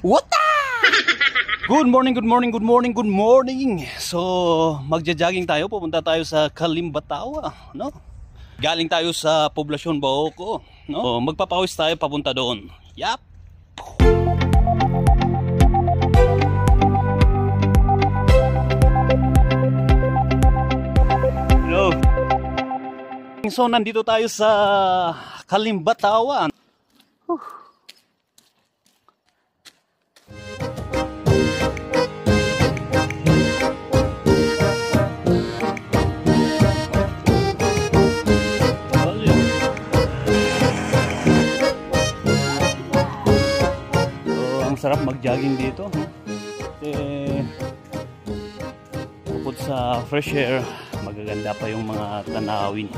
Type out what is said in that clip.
What the? Good morning, good morning, good morning, good morning. So, magja-jogging tayo, pupunta tayo sa Kalimbatawa, no? Galing tayo sa Poblacion Baoco, no? So, magpapawis tayo papunta doon. Yap. Hello. So, nandito tayo sa Kalimbatawa. Sarap mag-jogging dito, no? Bukod sa fresh air, magaganda pa yung mga tanawin.